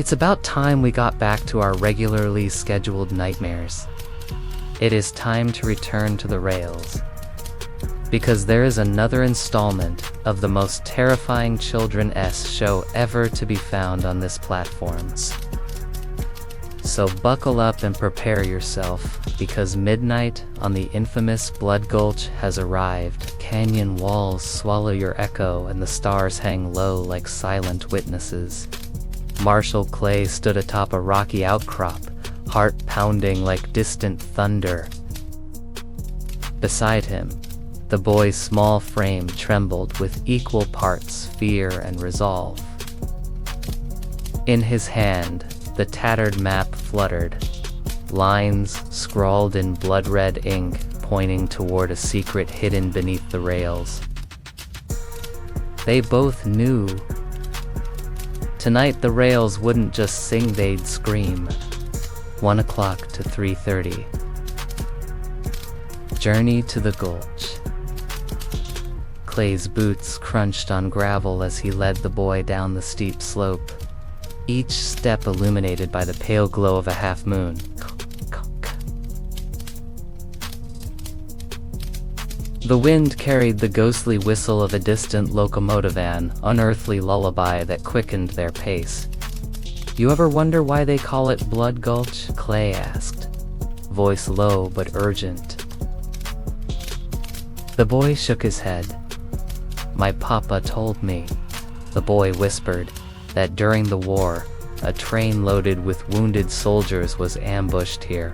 It's about time we got back to our regularly scheduled nightmares. It is time to return to the rails. Because there is another installment of the most terrifying children's show ever to be found on this platform. So buckle up and prepare yourself, because midnight on the infamous Blood Gulch has arrived. Canyon walls swallow your echo and the stars hang low like silent witnesses. Marshal Clay stood atop a rocky outcrop, heart pounding like distant thunder. Beside him, the boy's small frame trembled with equal parts fear and resolve. In his hand, the tattered map fluttered, lines scrawled in blood-red ink pointing toward a secret hidden beneath the rails. They both knew. Tonight the rails wouldn't just sing, they'd scream. 1 o'clock to 3:30. Journey to the Gulch. Clay's boots crunched on gravel as he led the boy down the steep slope, each step illuminated by the pale glow of a half-moon. The wind carried the ghostly whistle of a distant locomotive, an unearthly lullaby that quickened their pace. "You ever wonder why they call it Blood Gulch?" Clay asked, voice low but urgent. The boy shook his head. "My papa told me," the boy whispered, "that during the war, a train loaded with wounded soldiers was ambushed here.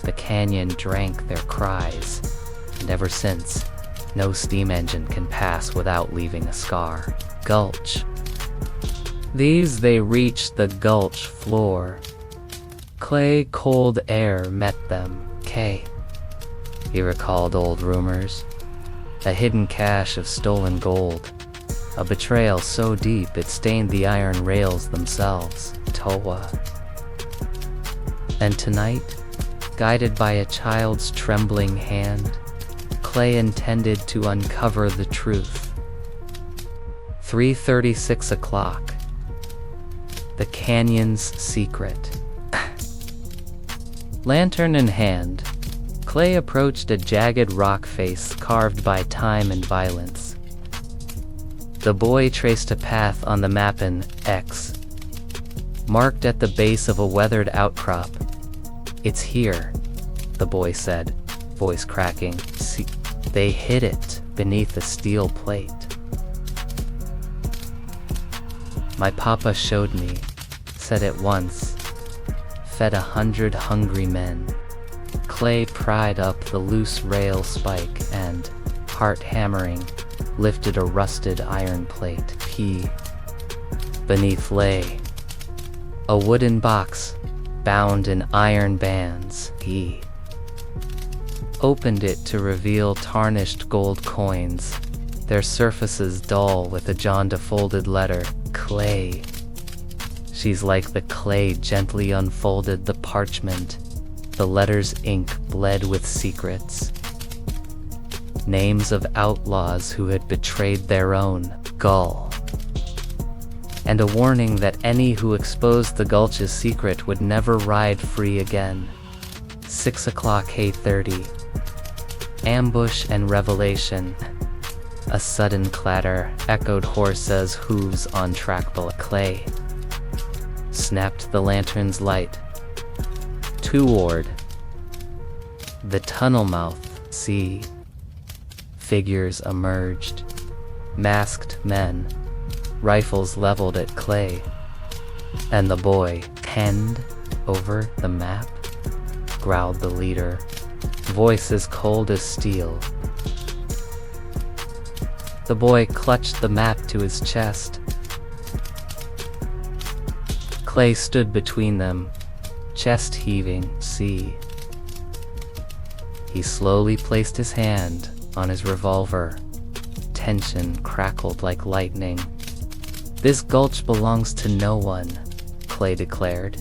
The canyon drank their cries, and ever since, no steam engine can pass without leaving a scar." Gulch. They reached the gulch floor. Clay cold air met them. He recalled old rumors. A hidden cache of stolen gold. A betrayal so deep it stained the iron rails themselves. Toa. And tonight, guided by a child's trembling hand, Clay intended to uncover the truth. 3:36 o'clock. The canyon's secret. Lantern in hand, Clay approached a jagged rock face carved by time and violence. The boy traced a path on the map in X, marked at the base of a weathered outcrop. "It's here," the boy said, voice cracking. "See, they hid it beneath a steel plate. My papa showed me, said it once, fed 100 hungry men." Clay pried up the loose rail spike and, heart hammering, lifted a rusted iron plate. Beneath lay a wooden box, bound in iron bands. He opened it to reveal tarnished gold coins, their surfaces dull with a jaundice-folded letter. Clay. She's like the clay gently unfolded the parchment. The letter's ink bled with secrets. Names of outlaws who had betrayed their own gull. And a warning that any who exposed the gulch's secret would never ride free again. 6 o'clock, 8:30. Ambush and revelation. A sudden clatter echoed horses' hooves on track below. Clay snapped the lantern's light. Toward the tunnel mouth. Figures emerged. Masked men, rifles leveled at Clay. "And the boy, hand over the map?" growled the leader, voice as cold as steel. The boy clutched the map to his chest. Clay stood between them, chest heaving. He slowly placed his hand on his revolver. Tension crackled like lightning. "This gulch belongs to no one," Clay declared.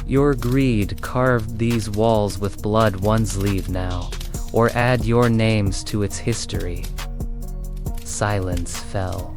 "Your greed carved these walls with blood. Ones leave now, or add your names to its history." Silence fell.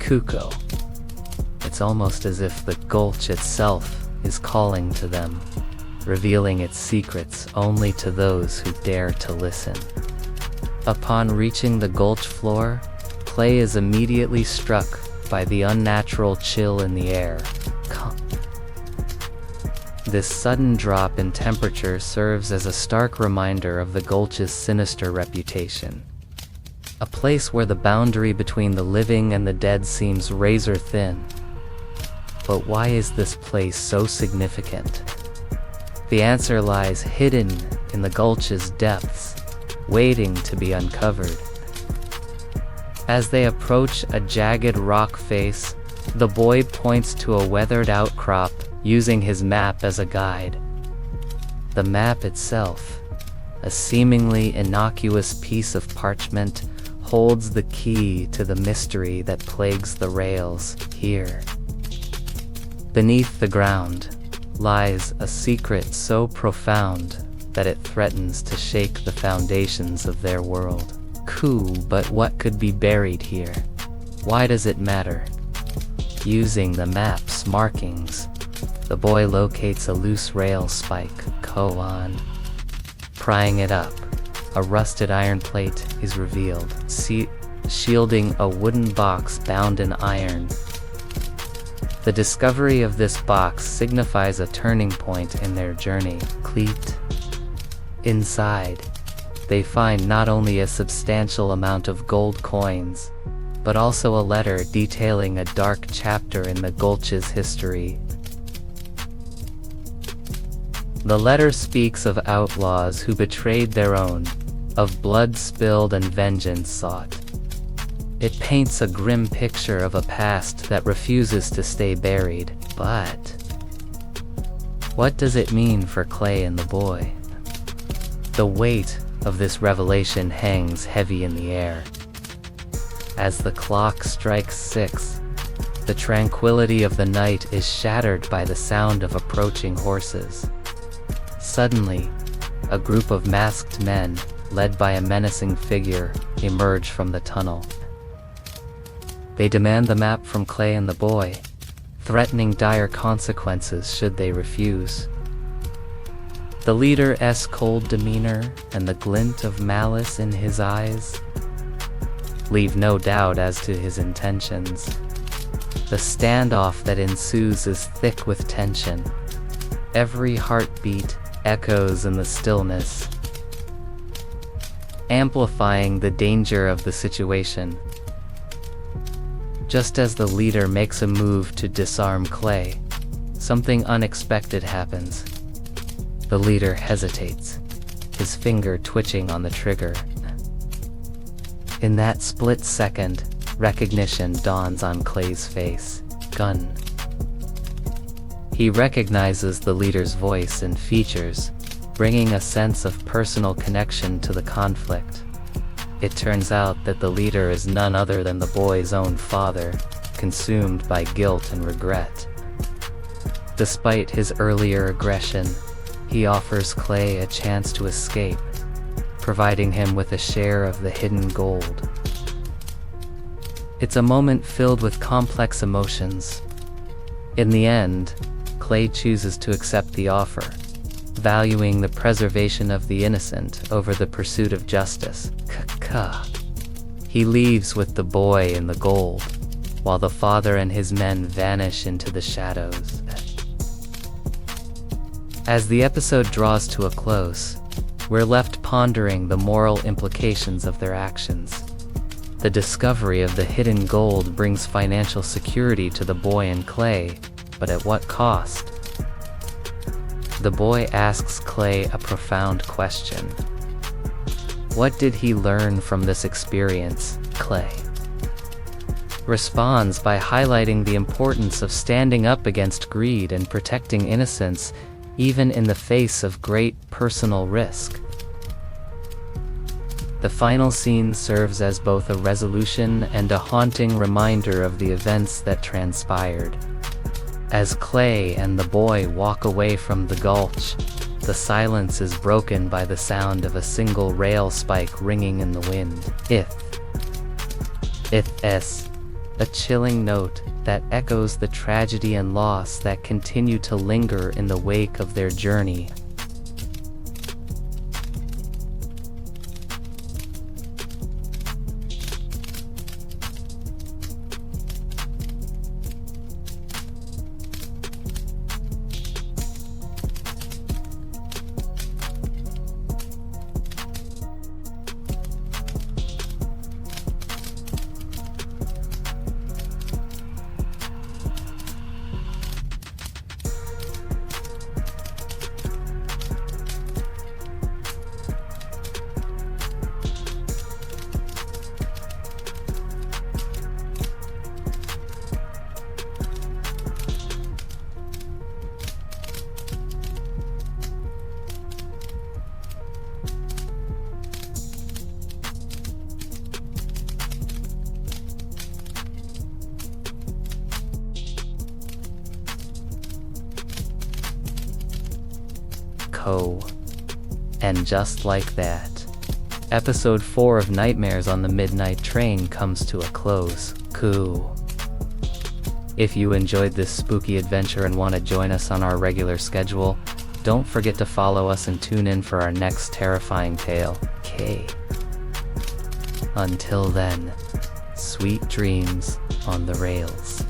Kuko. It's almost as if the gulch itself is calling to them, revealing its secrets only to those who dare to listen. Upon reaching the gulch floor, Clay is immediately struck by the unnatural chill in the air. This sudden drop in temperature serves as a stark reminder of the gulch's sinister reputation. A place where the boundary between the living and the dead seems razor thin. But why is this place so significant? The answer lies hidden in the gulch's depths, waiting to be uncovered. As they approach a jagged rock face, the boy points to a weathered outcrop, using his map as a guide. The map itself, a seemingly innocuous piece of parchment, holds the key to the mystery that plagues the rails here. Beneath the ground lies a secret so profound that it threatens to shake the foundations of their world. Cool, but what could be buried here? Why does it matter? Using the map's markings, the boy locates a loose rail spike, koan. Prying it up, a rusted iron plate is revealed, shielding a wooden box bound in iron. The discovery of this box signifies a turning point in their journey. Cleat. Inside, they find not only a substantial amount of gold coins, but also a letter detailing a dark chapter in the gulch's history. The letter speaks of outlaws who betrayed their own, of blood spilled and vengeance sought. It paints a grim picture of a past that refuses to stay buried. But what does it mean for Clay and the boy? The weight of this revelation hangs heavy in the air. As the clock strikes 6, the tranquility of the night is shattered by the sound of approaching horses. Suddenly, a group of masked men, led by a menacing figure, emerge from the tunnel. They demand the map from Clay and the boy, threatening dire consequences should they refuse. The leader's cold demeanor and the glint of malice in his eyes leave no doubt as to his intentions. The standoff that ensues is thick with tension. Every heartbeat echoes in the stillness, amplifying the danger of the situation. Just as the leader makes a move to disarm Clay, something unexpected happens. The leader hesitates, his finger twitching on the trigger. In that split second, recognition dawns on Clay's face. Gun. He recognizes the leader's voice and features, bringing a sense of personal connection to the conflict. It turns out that the leader is none other than the boy's own father, consumed by guilt and regret. Despite his earlier aggression, he offers Clay a chance to escape, providing him with a share of the hidden gold. It's a moment filled with complex emotions. In the end, Clay chooses to accept the offer, valuing the preservation of the innocent over the pursuit of justice. He leaves with the boy and the gold, while the father and his men vanish into the shadows. As the episode draws to a close, we're left pondering the moral implications of their actions. The discovery of the hidden gold brings financial security to the boy and Clay, but at what cost? The boy asks Clay a profound question. What did he learn from this experience? Clay responds by highlighting the importance of standing up against greed and protecting innocence, even in the face of great personal risk. The final scene serves as both a resolution and a haunting reminder of the events that transpired. As Clay and the boy walk away from the gulch, the silence is broken by the sound of a single rail spike ringing in the wind. A chilling note that echoes the tragedy and loss that continue to linger in the wake of their journey. And just like that, episode 4 of Nightmares on the Midnight Train comes to a close. If you enjoyed this spooky adventure and want to join us on our regular schedule, don't forget to follow us and tune in for our next terrifying tale. Until then, sweet dreams on the rails.